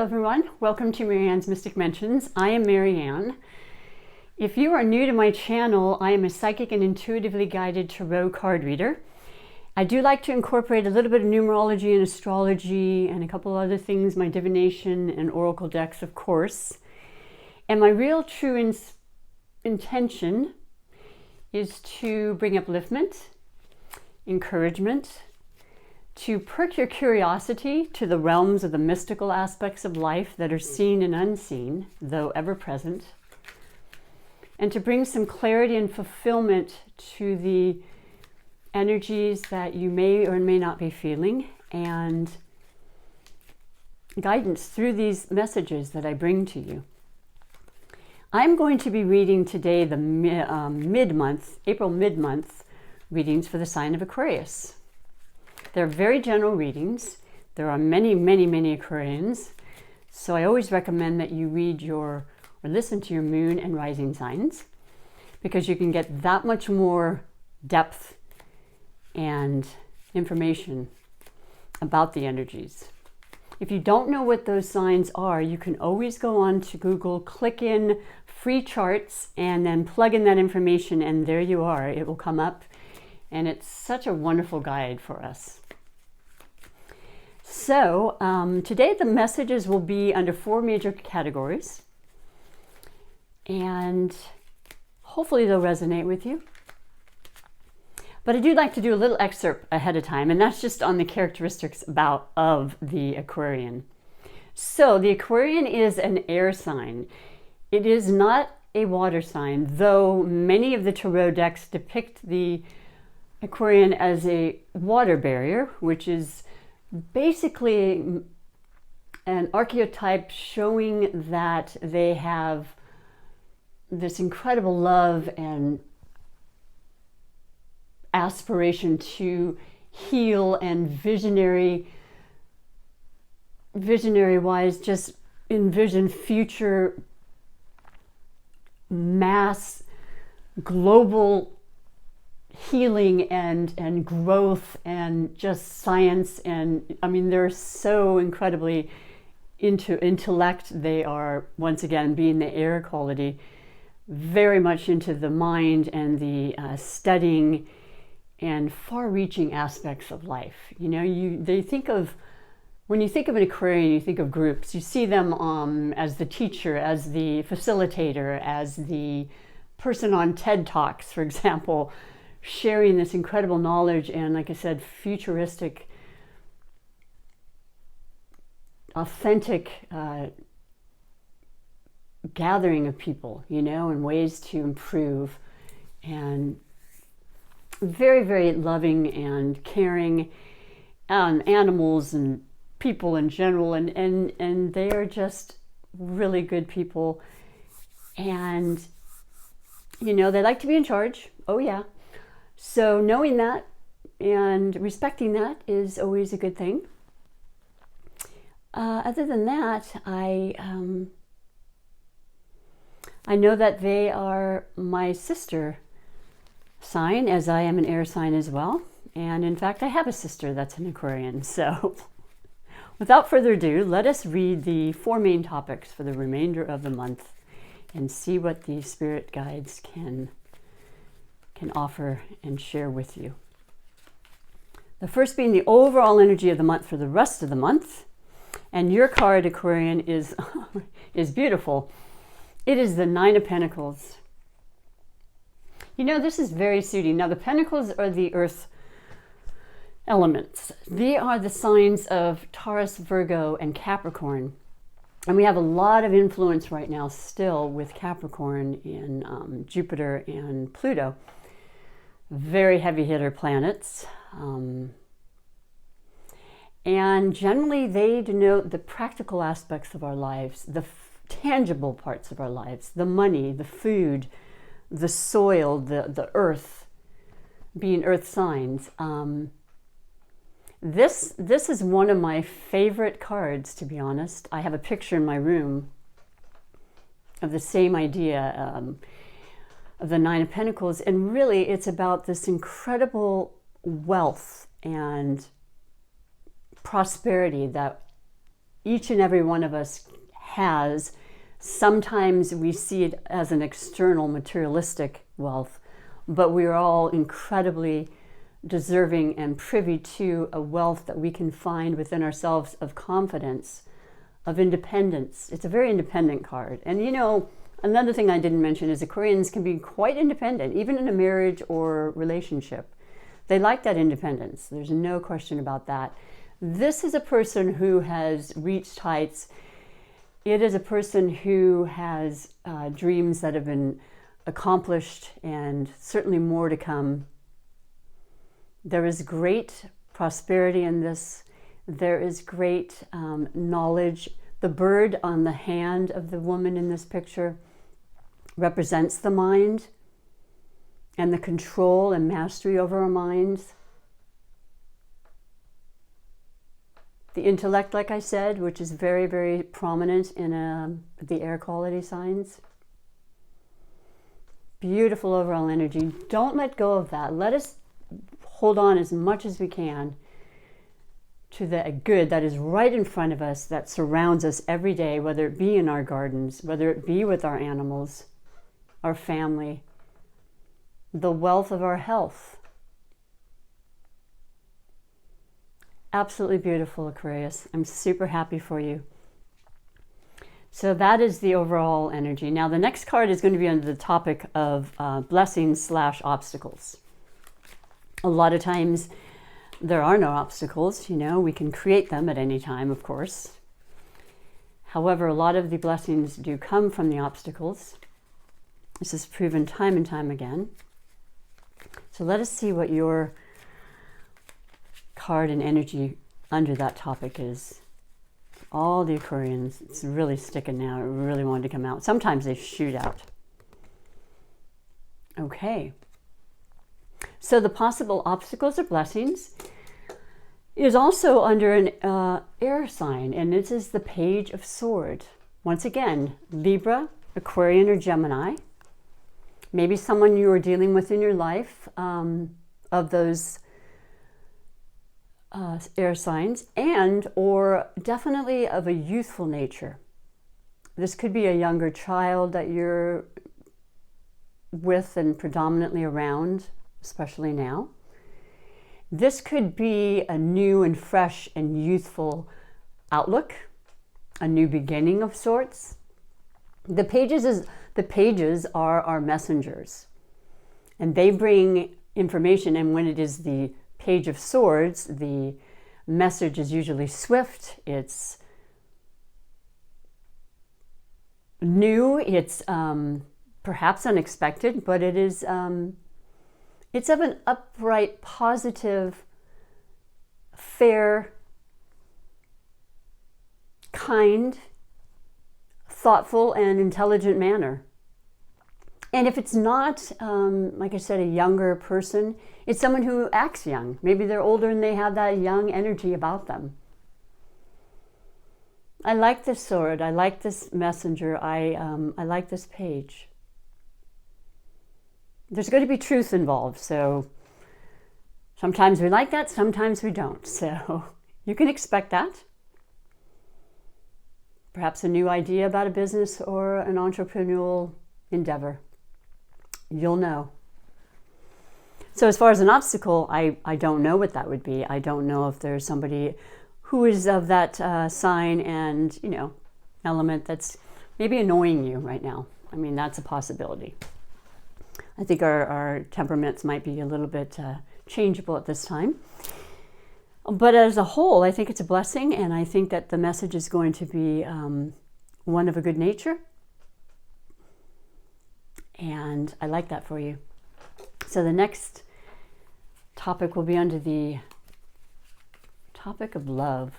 everyone. Welcome to MaryAnne's Mystic Mentions. I am MaryAnne. If you are new to my channel, I am a psychic and intuitively guided tarot card reader. I do like to incorporate a little bit of numerology and astrology and a couple other things, my divination and oracle decks, of course. And my real true intention is to bring upliftment, encouragement, to perk your curiosity to the realms of the mystical aspects of life that are seen and unseen, though ever present, and to bring some clarity and fulfillment to the energies that you may or may not be feeling, and guidance through these messages that I bring to you. I'm going to be reading today the April mid-month readings for the sign of Aquarius. They're very general readings. There are many, many, many Aquarians. So I always recommend that you read or listen to your moon and rising signs, because you can get that much more depth and information about the energies. If you don't know what those signs are, you can always go on to Google, click in free charts, and then plug in that information, and there you are. It will come up, and it's such a wonderful guide for us. So today the messages will be under 4 major categories, and hopefully they'll resonate with you. But I do like to do a little excerpt ahead of time, and that's just on the characteristics of the Aquarian. So the Aquarian is an air sign. It is not a water sign, though many of the tarot decks depict the Aquarian as a water barrier, which is basically an archetype showing that they have this incredible love and aspiration to heal, and visionary wise just envision future mass global healing and growth and just science. And I mean, they're so incredibly into intellect. They are, once again, being the air quality, very much into the mind and the studying and far-reaching aspects of life. You know, when you think of an Aquarian, you think of groups. You see them as the teacher, as the facilitator, as the person on TED Talks, for example, sharing this incredible knowledge and, like I said, futuristic, authentic gathering of people, you know, and ways to improve, and very, very loving and caring animals and people in general, and they are just really good people. And, you know, they like to be in charge. Oh yeah. So knowing that and respecting that is always a good thing. Other than that, I know that they are my sister sign, as I am an air sign as well. And in fact, I have a sister that's an Aquarian. So without further ado, let us read the 4 main topics for the remainder of the month and see what the spirit guides can offer and share with you. The first being the overall energy of the month for the rest of the month. And your card, Aquarian, is beautiful. It is the 9 of Pentacles. You know, this is very suiting. Now, the Pentacles are the earth elements. They are the signs of Taurus, Virgo, and Capricorn. And we have a lot of influence right now still with Capricorn in Jupiter and Pluto. Very heavy hitter planets. And generally they denote the practical aspects of our lives, the tangible parts of our lives, the money, the food, the soil, the earth, being earth signs. This is one of my favorite cards, to be honest. I have a picture in my room of the same idea of the 9 of Pentacles, and really it's about this incredible wealth and prosperity that each and every one of us has. Sometimes we see it as an external materialistic wealth, but we are all incredibly deserving and privy to a wealth that we can find within ourselves of confidence, of independence. It's a very independent card. And you know, another thing I didn't mention is Aquarians can be quite independent, even in a marriage or relationship. They like that independence. There's no question about that. This is a person who has reached heights. It is a person who has dreams that have been accomplished and certainly more to come. There is great prosperity in this. There is great knowledge. The bird on the hand of the woman in this picture represents the mind and the control and mastery over our minds. The intellect, like I said, which is very, very prominent in the air quality signs. Beautiful overall energy. Don't let go of that. Let us hold on as much as we can to the good that is right in front of us, that surrounds us every day, whether it be in our gardens, whether it be with our animals, our family, the wealth of our health. Absolutely beautiful, Aquarius. I'm super happy for you. So that is the overall energy. Now the next card is going to be under the topic of blessings / obstacles. A lot of times there are no obstacles, you know, we can create them at any time, of course. However, a lot of the blessings do come from the obstacles. This is proven time and time again. So let us see what your card and energy under that topic is. All the Aquarians, it's really sticking now. It really wanted to come out. Sometimes they shoot out. Okay. So the possible obstacles or blessings is also under an air sign, and this is the Page of Swords. Once again, Libra, Aquarian, or Gemini. Maybe someone you are dealing with in your life of those air signs, and or definitely of a youthful nature. This could be a younger child that you're with and predominantly around, especially now. This could be a new and fresh and youthful outlook, a new beginning of sorts. The pages are our messengers, and they bring information, and when it is the Page of Swords, the message is usually swift, it's new, it's perhaps unexpected, but it is it's of an upright, positive, fair, kind, thoughtful, and intelligent manner. And if it's not, like I said, a younger person, it's someone who acts young. Maybe they're older and they have that young energy about them. I like this sword. I like this messenger. I like this page. There's going to be truth involved, so sometimes we like that, sometimes we don't. So you can expect that. Perhaps a new idea about a business or an entrepreneurial endeavor. You'll know. So as far as an obstacle, I don't know what that would be. I don't know if there's somebody who is of that sign and, you know, element that's maybe annoying you right now. I mean, that's a possibility. I think our temperaments might be a little bit changeable at this time. But as a whole, I think it's a blessing, and I think that the message is going to be one of a good nature. And I like that for you. So the next topic will be under the topic of love.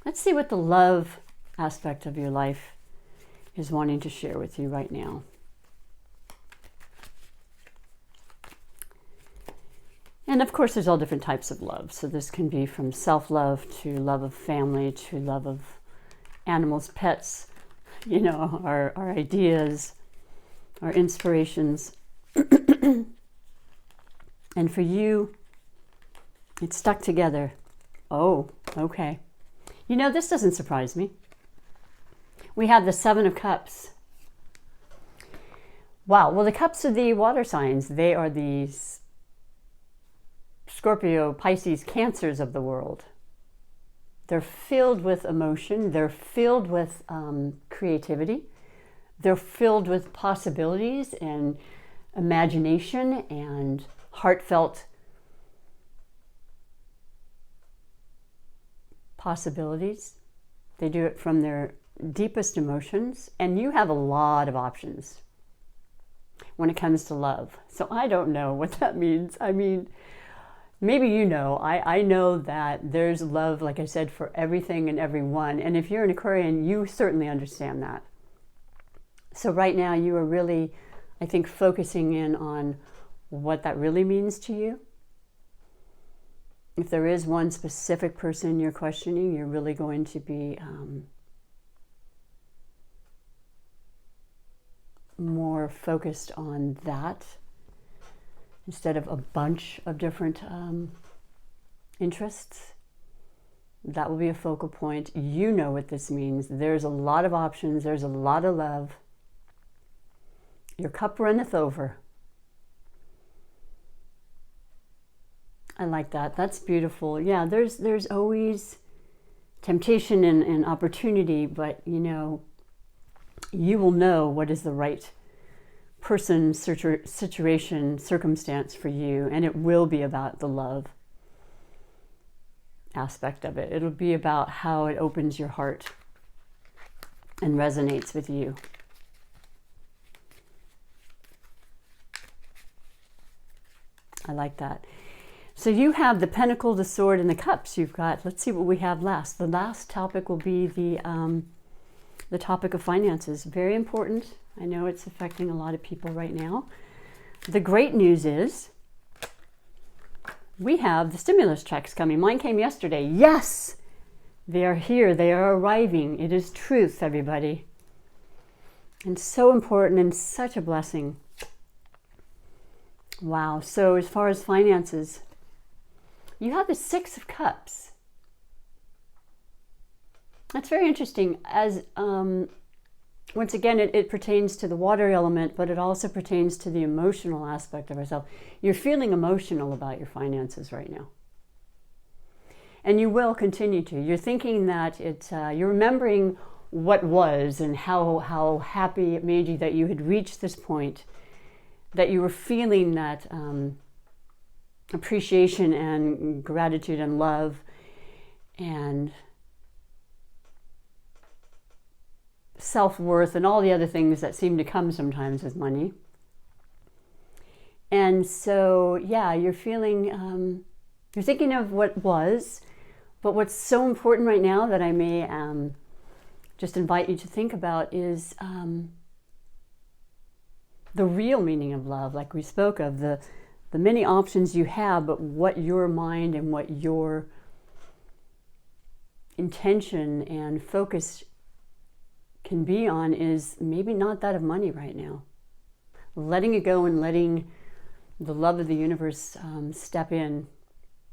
Let's see what the love aspect of your life is wanting to share with you right now. And of course, there's all different types of love. So this can be from self-love to love of family to love of animals, pets, you know, our ideas, our inspirations. And for you, it's stuck together. Oh, okay. You know, this doesn't surprise me. We have the Seven of Cups. Wow. Well, the cups are the water signs. They are these Scorpio, Pisces, Cancers of the world. They're filled with emotion. They're filled with creativity. They're filled with possibilities and imagination and heartfelt possibilities. They do it from their deepest emotions, and you have a lot of options when it comes to love. So I don't know what that means. I mean, maybe you know. I know that there's love, like I said, for everything and everyone. And if you're an Aquarian, you certainly understand that. So right now you are really, I think, focusing in on what that really means to you. If there is one specific person you're questioning, you're really going to be more focused on that instead of a bunch of different interests. That will be a focal point. You know what this means. There's a lot of options. There's a lot of love. Your cup runneth over. I like that. That's beautiful. Yeah, there's always temptation and opportunity, but you know, you will know what is the right person, situation, circumstance for you, and it will be about the love aspect of it. It'll be about how it opens your heart and resonates with you. I like that. So you have the Pentacle, the Sword, and the Cups. You've got, let's see what we have last. The last topic will be the topic of finances. Very important. I know it's affecting a lot of people right now. The great news is we have the stimulus checks coming. Mine came yesterday. Yes! They are here. They are arriving. It is truth, everybody. And so important and such a blessing. Wow. So as far as finances, you have the Six of Cups. That's very interesting. As once again, it pertains to the water element, but it also pertains to the emotional aspect of ourselves. You're feeling emotional about your finances right now. And you will continue to. You're thinking that you're remembering what was and how happy it made you that you had reached this point, that you were feeling that appreciation and gratitude and love and self-worth and all the other things that seem to come sometimes with money. And so, yeah, you're feeling, you're thinking of what was, but what's so important right now that I may just invite you to think about is the real meaning of love, like we spoke of, the many options you have, but what your mind and what your intention and focus can be on is maybe not that of money right now. Letting it go and letting the love of the universe step in.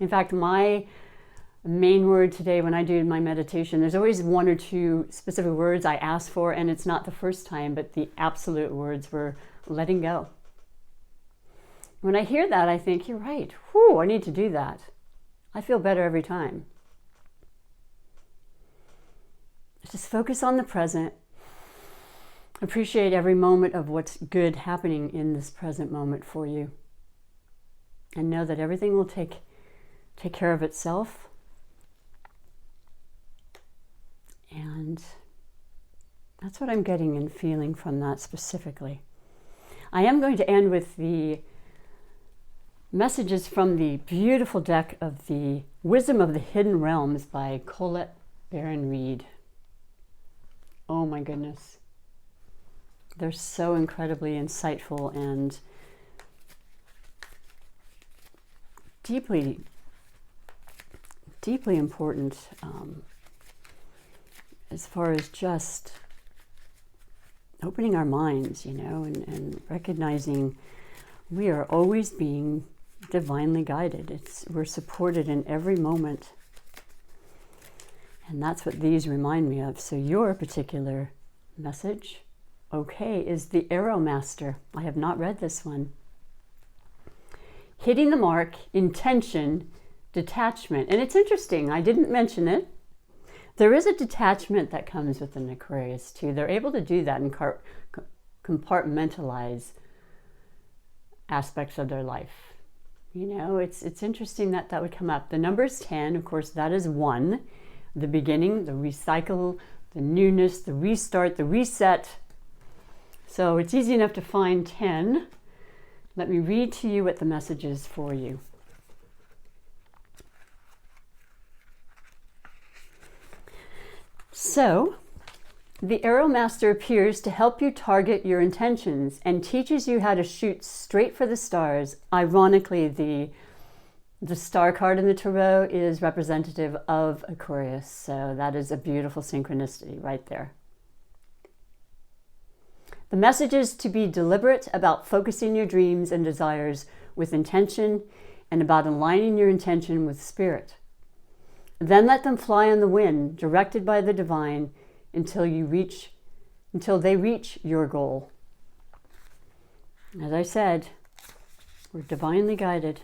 In fact, my main word today when I do my meditation, there's always one or two specific words I ask for, and it's not the first time, but the absolute words were letting go. When I hear that, I think, you're right. Whew, I need to do that. I feel better every time. Just focus on the present. Appreciate every moment of what's good happening in this present moment for you. And know that everything will take care of itself. And that's what I'm getting and feeling from that specifically. I am going to end with the messages from the beautiful deck of the Wisdom of the Hidden Realms by Colette Baron Reed. Oh my goodness. They're so incredibly insightful and deeply, deeply important as far as just opening our minds, you know, and recognizing we are always being divinely guided. We're supported in every moment. And that's what these remind me of. So your particular message, okay, is the Arrow Master. I have not read this one. Hitting the mark, intention, detachment. And it's interesting, I didn't mention it. There is a detachment that comes with an Aquarius too. They're able to do that and compartmentalize aspects of their life. You know, it's interesting that that would come up. The number is 10, of course, that is 1. The beginning, the recycle, the newness, the restart, the reset. So it's easy enough to find 10. Let me read to you what the message is for you. So, the Arrow Master appears to help you target your intentions and teaches you how to shoot straight for the stars. Ironically, the star card in the tarot is representative of Aquarius, so that is a beautiful synchronicity right there. The message is to be deliberate about focusing your dreams and desires with intention and about aligning your intention with spirit. Then let them fly on the wind, directed by the divine, until they reach your goal. As I said, we're divinely guided.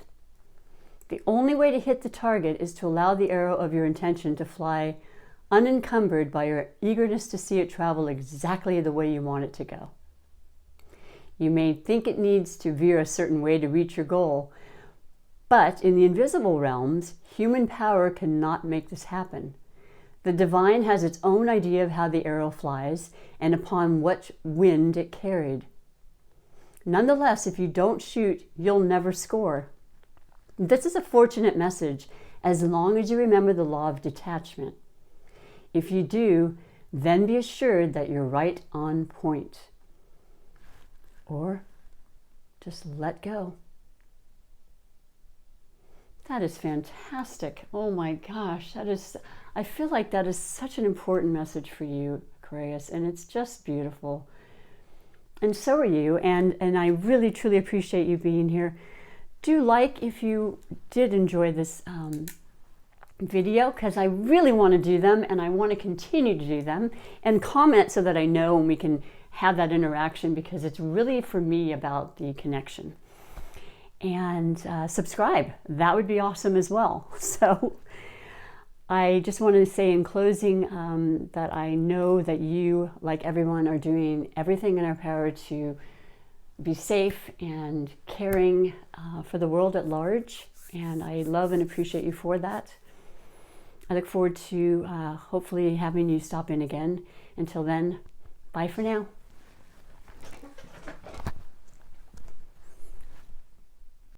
The only way to hit the target is to allow the arrow of your intention to fly unencumbered by your eagerness to see it travel exactly the way you want it to go. You may think it needs to veer a certain way to reach your goal, but in the invisible realms, human power cannot make this happen. The divine has its own idea of how the arrow flies and upon what wind it carried. Nonetheless, if you don't shoot, you'll never score. This is a fortunate message as long as you remember the law of detachment. If you do, then be assured that you're right on point. Or just let go. That is fantastic. Oh my gosh, I feel like that is such an important message for you, Aquarius, and it's just beautiful. And so are you, and I really truly appreciate you being here. Do like if you did enjoy this video, because I really want to do them and I want to continue to do them, and comment so that I know and we can have that interaction, because it's really for me about the connection. And subscribe, that would be awesome as well. So I just want to say in closing that I know that you, like everyone, are doing everything in our power to be safe and caring for the world at large, and I love and appreciate you for that. I look forward to hopefully having you stop in again. Until then, bye for now.